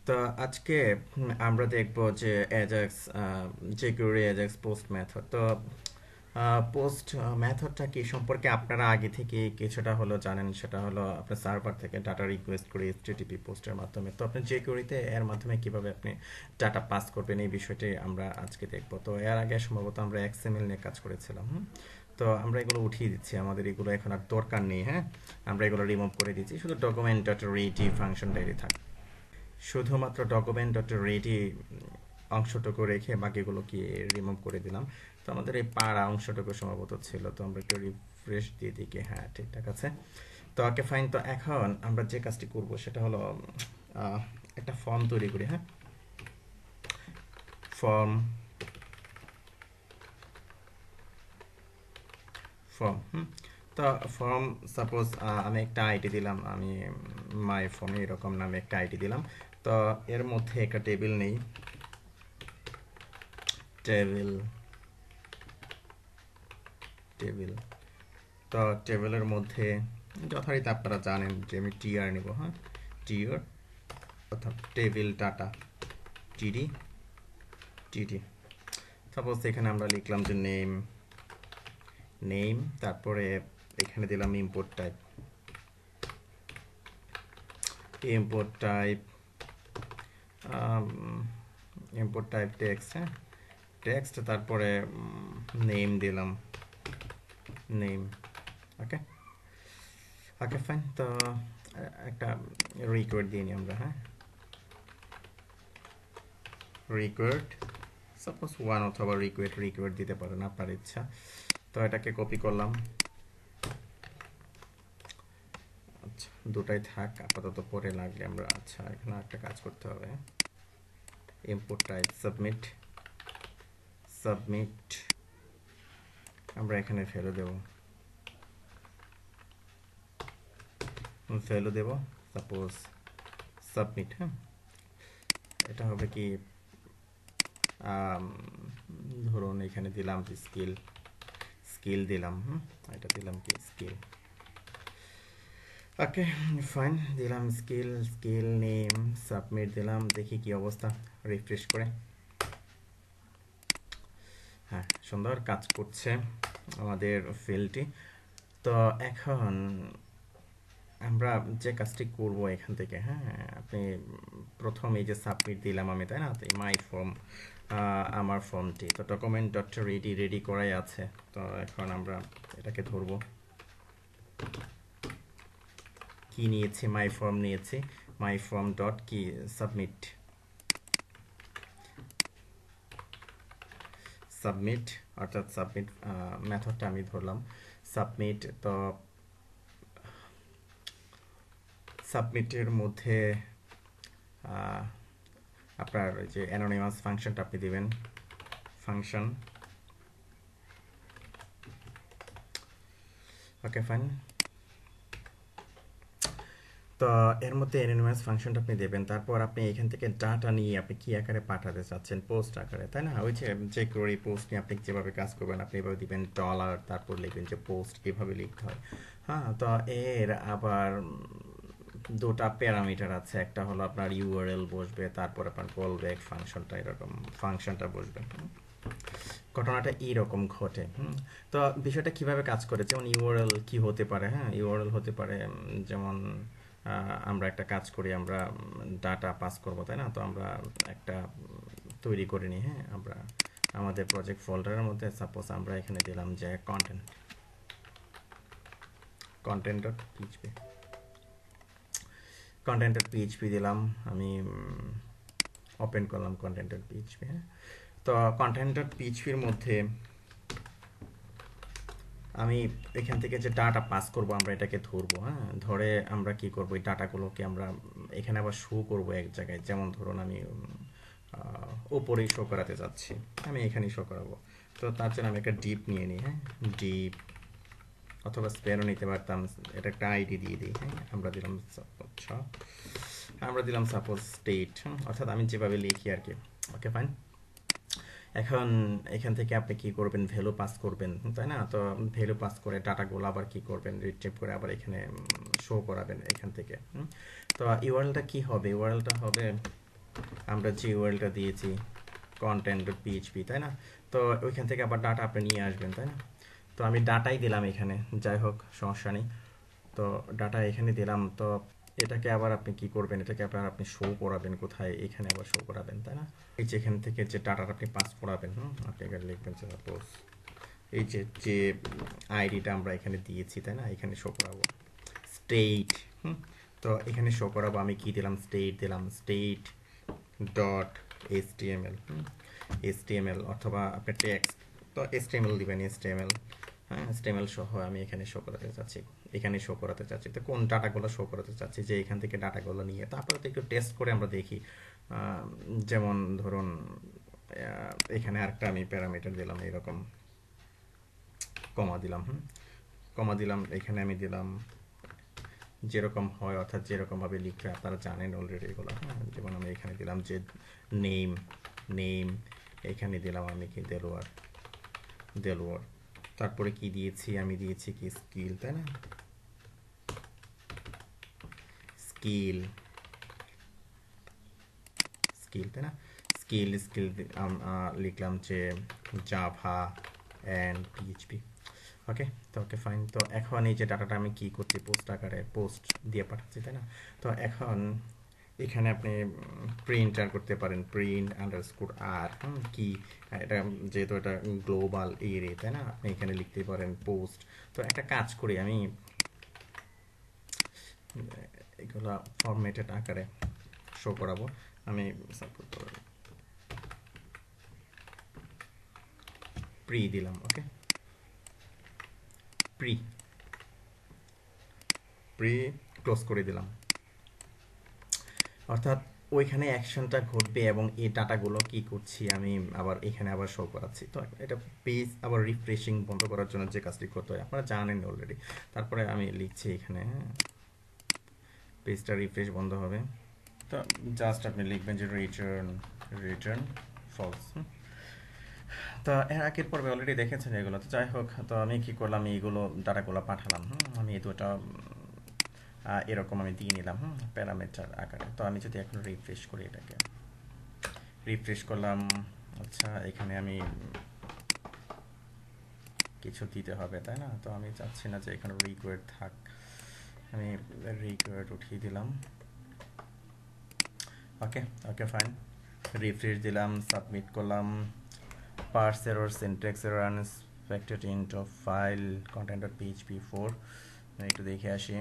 তো আজকে আমরা দেখব যে Ajax jQuery Ajax post method. তো পোস্ট মেথডটা কি সম্পর্কে আপনারা আগে থেকে কিছুটা হলো জানেন, সেটা হলো আপনার সার্ভার থেকে ডাটা রিকোয়েস্ট করে HTTP পোস্টের মাধ্যমে। তো আপনি jQuery-তে এর মাধ্যমে কিভাবে আপনি ডাটা পাস করবেন এই বিষয়টি আমরা আজকে দেখব। তো এর আগে সম্ভবত আমরা XML নিয়ে কাজ করেছিলাম। তো আমরা এগুলো উঠিয়ে দিচ্ছি, আমাদের এগুলো এখন আর দরকার নেই। হ্যাঁ, আমরা এগুলো রিমুভ করে দিচ্ছি, শুধু ডকুমেন্ট ডট রেডি ফাংশনটাই থাকবে। শুধুমাত্র ডকুমেন্ট ডট রেডি অংশটুকু রেখে বাকিগুলোকে রিমুভ করে দিলাম। তো আমাদের এই পাড়া অংশটুকু সম্ভবত ছিল, তো আমরা একটু রিফ্রেশ দিয়ে দিই কি হ্যাঁ ঠিকঠাক আছে। তো ওকে ফাইন। তো এখন আমরা যে কাজটি করব সেটা হলো একটা ফর্ম তৈরি করি। হ্যাঁ, ফর্ম ফর্ম তো ফর্ম সাপোজ আমি একটা আইডি দিলাম, আমি মাই ফর্ম এরকম নামে একটা আইডি দিলাম। তো এর মধ্যে একটা টেবিল নেই, টেবিল টেবিল তো টেবিলের মধ্যে যথারীতি আপনারা জানেন যে আমি টিআর নিব। হ্যাঁ, টিআর অর্থাৎ টেবিল ডাটা টিডি টিডি। সাপোজ এখানে আমরা লিখলাম যে নেম নেম, তারপরে এখানে দিলাম import type import type import type text. হ্যাঁ, টেক্সট, তারপরে নেম দিলাম নেম। ওকে ওকে ফাইন। তো একটা রিকোয়ার্ড দিয়ে নিই আমরা। হ্যাঁ, রিকোয়ার্ড সাপোজ ওয়ান অথবা রিকোয়ার্ড দিতে পারেন আপনার ইচ্ছা। তো এটাকে কপি করলাম। আচ্ছা, দুটাই থাক আপাতত, পরে লাগলে আমরা আচ্ছা এখানে একটা কাজ করতে হবে। ইম্পোর্ট টাইপ সাবমিট সাবমিট আমরা এখানে ভ্যালু দেব সাপোজ সাবমিট। হ্যাঁ, এটা হবে কি ধরুন এখানে দিলাম স্কিল স্কিল দিলাম। এটা দিলাম কি স্কিল। ওকে ফাইন, দিলাম স্কিল স্কিল নেম সাবমিট দিলাম, দেখি কি অবস্থা রিফ্রেশ করে। হ্যাঁ, সুন্দর কাজ করছে আমাদের ফিল্ডটি। তো এখন আমরা যে কাজটি করব এখান থেকে, হ্যাঁ আপনি প্রথম এই যে সাবমিট দিলাম আমি, তাই না? তো মাই ফর্ম আমার ফর্মটি তো ডকুমেন্ট ডট রেডি করাই আছে। তো এখন আমরা এটাকে ধরবো, কি নিয়েছি, মাই ফর্ম নিয়েছি, মাই ফর্ম ডট কি সাবমিট সাবমিট অর্থাৎ সাবমিট মেথডটা আমি ধরলাম সাবমিট। তো সাবমিটের মধ্যে আপনার যে অ্যানোনিমাস ফাংশনটা আপনি দিবেন, ফাংশন। ওকে ফাইন। তো এর মধ্যে অ্যানোনিমাস ফাংশনটা আপনি দেবেন, তারপর আপনি এখান থেকে ডাটা নিয়ে আপনি কি আকারে পাঠাতে চাচ্ছেন, পোস্ট আকারে, তাই না? ওই যে কোয়েরি পোস্ট নিয়ে আপনি যেভাবে কাজ করবেন আপনি এভাবে দিবেন ডলার, তারপর লিখবেন যে পোস্ট এভাবে লিখতে হয়। হ্যাঁ, তো এর আবার দুটা প্যারামিটার আছে, একটা হলো আপনার ইউআরএল বসবে, তারপর আপনার কল ব্যাক ফাংশনটা এরকম ফাংশনটা বসবে। ঘটনাটা এইরকম ঘটে। তো বিষয়টা কিভাবে কাজ করে, যেমন ইউআরএল কি হতে পারে। হ্যাঁ, ইউআরএল হতে পারে যেমন আমরা একটা কাজ করি, আমরা ডাটা পাস করব, তাই না? তো আমরা একটা তৈরি করে নিই। হ্যাঁ, আমরা আমাদের প্রজেক্ট ফোল্ডারের মধ্যে সাপোজ আমরা এখানে দিলাম যে content content dot PHP content dot PHP দিলাম আমি, ওপেন করলাম কন্টেন্ট ডট পিএইচপি। হ্যাঁ, তো কন্টেন্ট ডট পিএইচপির মধ্যে আমি এখান থেকে যে ডাটা পাস করব আমরা এটাকে ধরবো। হ্যাঁ, ধরে আমরা কি করব, এই ডাটাগুলোকে আমরা এখানে আবার শো করব এক জায়গায়। যেমন ধরুন আমি ওপরেই শো করাতে যাচ্ছি, আমি এখানেই শো করাবো। তো তার জন্য আমি একটা ডিপ নিয়ে নিই। হ্যাঁ, ডিপ অথবা স্পেয়ারও নিতে পারতাম, এটা একটা আইডি দিয়ে দিই। হ্যাঁ, আমরা দিলাম সাপোজ স্টেট, অর্থাৎ আমি যেভাবে লিখি আর কি। Okay fine. এখন এখান থেকে আপনি কি করবেন, ভ্যালু পাস করবেন, তাই না? তো ভ্যালু পাস করে ডাটাগুলো আবার কি করবেন, রিট্রিভ করে আবার এখানে শো করাবেন এখান থেকে। তো ইউআরএলটা কি হবে, ইউআরএলটা হবে আমরা যে ইউআরএলটা দিয়েছি content.php, তাই না? তো ওইখান থেকে আবার ডাটা আপনি নিয়ে আসবেন, তাই না? তো আমি ডাটাই দিলাম এখানে, যাই হোক সমস্যা নেই। তো ডাটা এখানে দিলাম। তো এটাকে আবার আপনি কি করবেন, এটাকে আবার আপনি শো করাবেন কোথায়, এখানে আবার শো করাবেন, তাই না? এই যে এখান থেকে যে ডাটাটা আপনি পাস করাবেন, আপনি এখানে লিখবেন যে সাপোজ এই যে যে আইডিটা আমরা এখানে দিয়েছি, তাই না? এখানে শো করাবো স্টেট। তো এখানে শো করাবো, আমি কি দিলাম, স্টেট দিলাম, স্টেট ডট এইচটিএমএল, এইচটিএমএল অথবা আপনার টেক্সট, তো এইচটিএমএল দিবেন, এইচটিএমএল। হ্যাঁ, এইচটিএমএল সহ আমি এখানে শো করাতে চাচ্ছি, এখানে শো করাতে চাচ্ছি। তো কোন ডাটাগুলো শো করাতে চাচ্ছি, যে এখান থেকে ডাটাগুলো নিয়ে তারপরে তো একটু টেস্ট করে আমরা দেখি। যেমন ধরুন এখানে আরেকটা আমি প্যারামিটার দিলাম, এরকম কমা দিলাম, কমা দিলাম, এখানে আমি দিলাম যেরকম হয়, অর্থাৎ যেরকমভাবে লিখলে আপনারা জানেন অলরেডি এগুলো। হ্যাঁ, যেমন আমি এখানে দিলাম যে নেম, নেম, এখানে দিলাম আমি কি দেলোয়ার, দেলোয়ার। তারপরে কি দিয়েছি, আমি দিয়েছি কি স্কিল, তাই না? স্কিল, স্কিল, তাই না? স্কিল, স্কিল লিখলাম যে জাভা অ্যান্ড পিএইচপি। ওকে, তো ওকে ফাইন। তো এখন এই যে ডাটাটা আমি কি করছি, পোস্ট আকারে পোস্ট দিয়ে পাঠাচ্ছি, তাই না? তো এখন এখানে আপনি প্রিন্টার করতে পারেন, প্রিন্ট আন্ডারস্কোর আর কি, এটা যেহেতু এটা গ্লোবাল এরে, তাই না? আপনি এখানে লিখতে পারেন পোস্ট। তো একটা কাজ করি আমি, এগুলো ফরম্যাটেড আকারে শো করাবো। আমি সাপোজ প্রি দিলাম, ওকে, প্রি, প্রি ক্লোজ করে দিলাম। অর্থাৎ ওইখানে অ্যাকশনটা ঘটবে এবং এই ডাটাগুলো কি করছি আমি আবার এখানে আবার শো করাচ্ছি। তো এটা পেজ আবার রিফ্রেশিং বন্ধ করার জন্য যে কাজটি করতে হয় আপনারা জানেন অলরেডি। তারপরে আমি লিখছি এখানে, পেজটা রিফ্রেশ বন্ধ হবে। তো জাস্ট আপনি লিখবেন যে রিটার্ন, রিটার্ন ফলস। তো এর আগের পর্বে অলরেডি দেখেছেন এগুলো। তো যাই হোক, তো আমি কি করলাম, এইগুলো ডাটাগুলো পাঠালাম। আমি এই দুটো এরকম আমি দিয়ে নিলাম প্যারামিটার আকারে। তো আমি যদি এখন রিফ্রেশ করি, এটাকে রিফ্রেশ করলাম। আচ্ছা, এখানে আমি কিছু দিতে হবে, তাই না? তো আমি চাচ্ছি না যে এখানে রিকোয়ার্ড থাক, আমি রিকোয়ার্ড উঠিয়ে দিলাম। ওকে, ওকে ফাইন, রিফ্রেশ দিলাম, সাবমিট করলাম। Parse error, syntax error, unexpected end of file content.php4, আমি একটু দেখে আসি।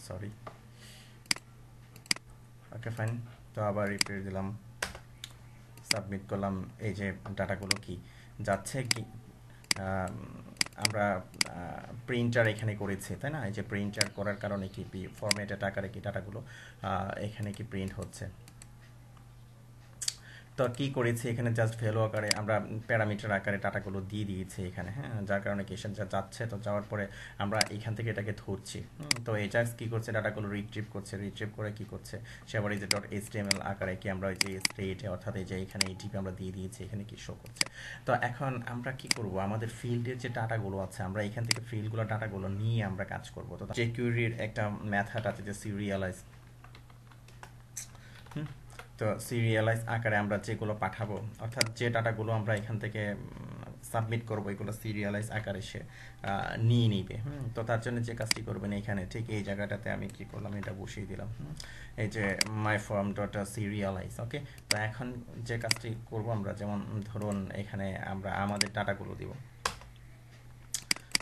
Sorry, okay fine. তো আবার রিফ্রেশ দিলাম, সাবমিট করলাম। এই যে ডাটাগুলো কি যাচ্ছে, কি আমরা প্রিন্টার এখানে করেছি, তাই না? এই যে প্রিন্টার করার কারণে কি ফরম্যাটেড আকারে কি ডাটাগুলো এখানে কি প্রিন্ট হচ্ছে। তো কি করেছি এখানে, জাস্ট ভ্যালু আকারে আমরা প্যারামিটার আকারে ডাটাগুলো দিয়ে দিয়েছি এখানে, হ্যাঁ, যার কারণে কি সেটা যাচ্ছে। তো যাওয়ার পরে আমরা এখান থেকে এটাকে ধরছি। তো এটা কি করছে, ডাটাগুলো রিট্রিভ করছে, রিট্রিভ করে কি করছে, সে আবার এই যে ডট এইচটিএমএল আকারে কি আমরা ওই যে স্টেটে, অর্থাৎ এই যে এখানে এইটিপি আমরা দিয়ে দিয়েছি, এখানে কি শো করছে। তো এখন আমরা কি করব, আমাদের ফিল্ডের যে ডাটাগুলো আছে আমরা এখান থেকে ফিল্ডগুলো ডাটাগুলো নিয়ে আমরা কাজ করব। তো জেকিউরির একটা মেথড আছে যে সিরিয়ালাইজ, তো সিরিয়ালাইজ আকারে আমরা যেগুলো পাঠাবো, অর্থাৎ যে ডাটাগুলো আমরা এখান থেকে সাবমিট করবো, এগুলো সিরিয়ালাইজ আকারে সে নিয়ে নিবে। তো তার জন্য যে কাজটি করবেন, এখানে ঠিক এই জায়গাটাতে আমি কি করলাম, এটা বসিয়ে দিলাম, এই যে মাই ফর্ম ডট সিরিয়ালাইজ। ওকে, তো এখন যে কাজটি করব আমরা, যেমন ধরুন এখানে আমরা আমাদের ডাটাগুলো দিব।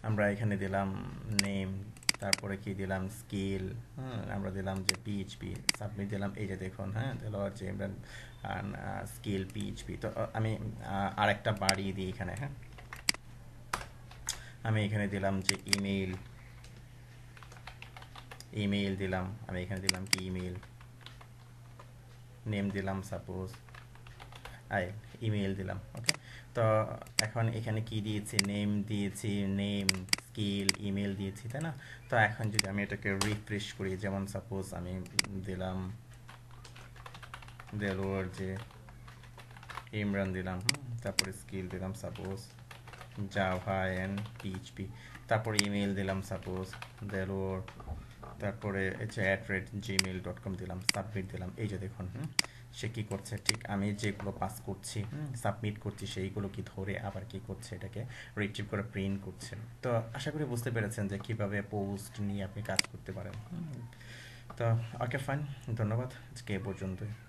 আমরা এখানে দিলাম নেম, তারপরে কি দিলাম স্কিল, আমরা দিলাম যে পিএইচপি, সাবমিট দিলাম। এই যে দেখুন, হ্যাঁ, দেলোয়ার যে ইমরান স্কিল পিএইচপি। তো আমি আরেকটা বাড়িয়ে দিই এখানে, হ্যাঁ, আমি এখানে দিলাম যে ইমেইল, ইমেইল দিলাম, আমি এখানে দিলাম কি ইমেইল, নেম দিলাম সাপোজ, ইমেইল দিলাম। ওকে, তো এখন এখানে কি দিয়েছি, নেম দিয়েছি, নেম, স্কিল, ইমেল দিয়েছি, তাই না? তো এখন যদি আমি এটাকে রিফ্রেশ করি, যেমন সাপোজ আমি দিলাম দেলোয়ার যে ইমরান দিলাম, তারপরে স্কিল দিলাম সাপোজ জাভা এন্ড পিএইচপি, তারপরে ইমেল দিলাম সাপোজ দেলোয়ার তারপরে হচ্ছে @gmail.com দিলাম, সাবমিট দিলাম। এই যে দেখুন সে কি করছে, ঠিক আমি যেগুলো পাস করছি সাবমিট করছি সেইগুলো কি ধরে আবার কি করছে, এটাকে রিট্রিভ করে প্রিন্ট করছে। তো আশা করি বুঝতে পেরেছেন যে কিভাবে পোস্ট নিয়ে আপনি কাজ করতে পারেন। তো ওকে ফাইন, ধন্যবাদ, আজকে এ পর্যন্তই।